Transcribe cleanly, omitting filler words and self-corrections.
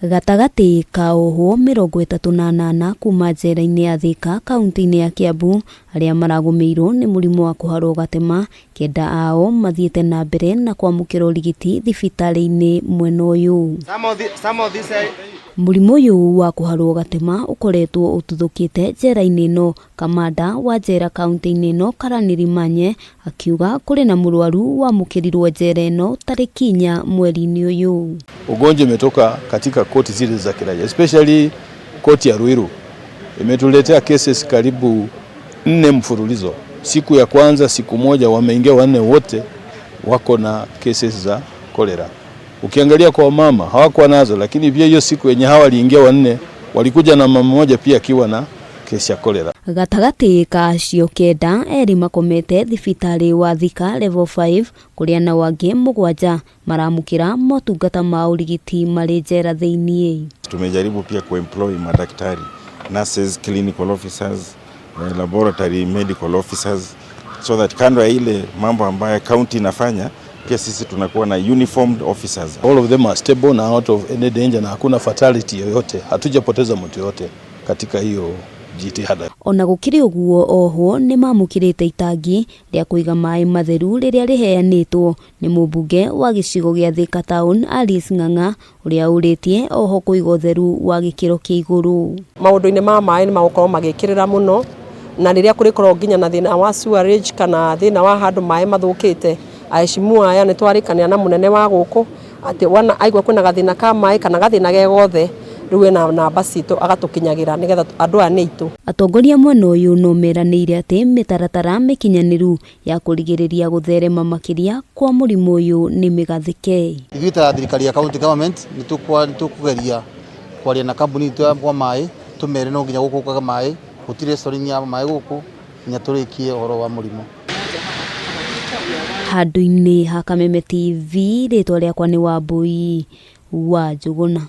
Gatagati ka oho 38 kuma njera-inĩ ya Thika kaunti-inĩ ya Kiambu arĩa maragomeirwo nĩ mũrimũ wa kũharwo gatema kenda ao mathiĩte na mbere na kwamũkĩra ũrigiti thibitarĩ-inĩ mwena ũyũ. Mũrimũ ũyũ wa kũharwo gatema ũkoretwo ũtuthũkĩte njera-inĩ ĩno. Kamanda wa njera kaunti-inĩ ĩno Karanĩri Manye akiuga kũrĩ na mũrwaru wamũkĩrirwo njera ĩno tarĩki 4 mweri-inĩ ũyũ. Ugonjwa umetoka katika koti zile za kiraia, especially koti ya Ruiru. Imetuletea cases karibu 4 mfululizo. Siku ya kwanza, siku moja wameingia 4 wote wako na cases za kolera. Ukiangalia kwa mama hawakuwa nazo, lakini pia hiyo siku yenye hawa waliingia 4 walikuja na mama mmoja pia akiwa na kesi ya kolera. Gatagati ka acio kenda eri makomete thibitarĩ wa Thika level 5 kũrĩa na wangĩ 7 maramũkĩra motungata ma ũrigiti marĩ njera thĩinĩ. Tumejaribu pia kuemploy madaktari, nurses, clinical officers, laboratory medical officers, so that kando ya ile mambo ambayo county inafanya pia sisi tunakuwa na uniformed officers. All of them are stable na out of any danger na hakuna fatality yoyote. Hatujapoteza mtu yote katika hiyo jitihada. Ona gũkĩrĩ ũguo oho nĩ mamũkĩrĩte itangi rĩa kũiga maĩ matheru rĩrĩa rĩheanĩtwo nĩ mũmbunge wa gĩcigo gĩa Thika Town Alice Ng'ang'a ũrĩa ũrĩtie oho kũiga ũtheru wa gĩkĩro kĩa igũrũ. Maũndũ-inĩ ma maĩ nĩ magũkorwo magĩkĩrĩra mũno, na rĩrĩa kũrĩkorwo nginya na thĩna wa sewerage kana thĩna wa handũ maĩ mathũkĩte, ahecimu aya nĩ twarĩkanĩra na mũnene wa gũkũ atĩ wana aigua kwĩna gathĩna ka maĩ kana gathĩna gegothe rĩu na namba citũ agatũkinyagĩra nĩgetha andũ aya nĩ aitũ. Atongoria mwena ũyũ no meranĩire atĩ mĩtaratara mĩkinyanĩru ya kũrigĩrĩria gũtherema makĩria kwa mũrimũ ũyũ nĩ mĩgathĩke. Ithuĩ ta thirikari ya county government nĩ tũkũgeria kwaria na kambuni itũ ya maĩ tũmere no nginya gũkũkaga maĩ, gũtirĩ storing ya maĩ gũkũ nginya tũrĩkie ũhoro wa mũrimũ. Handũ-inĩ ha Kameme TV, rĩtwa rĩakwa nĩ Wambui wa Njũgũna.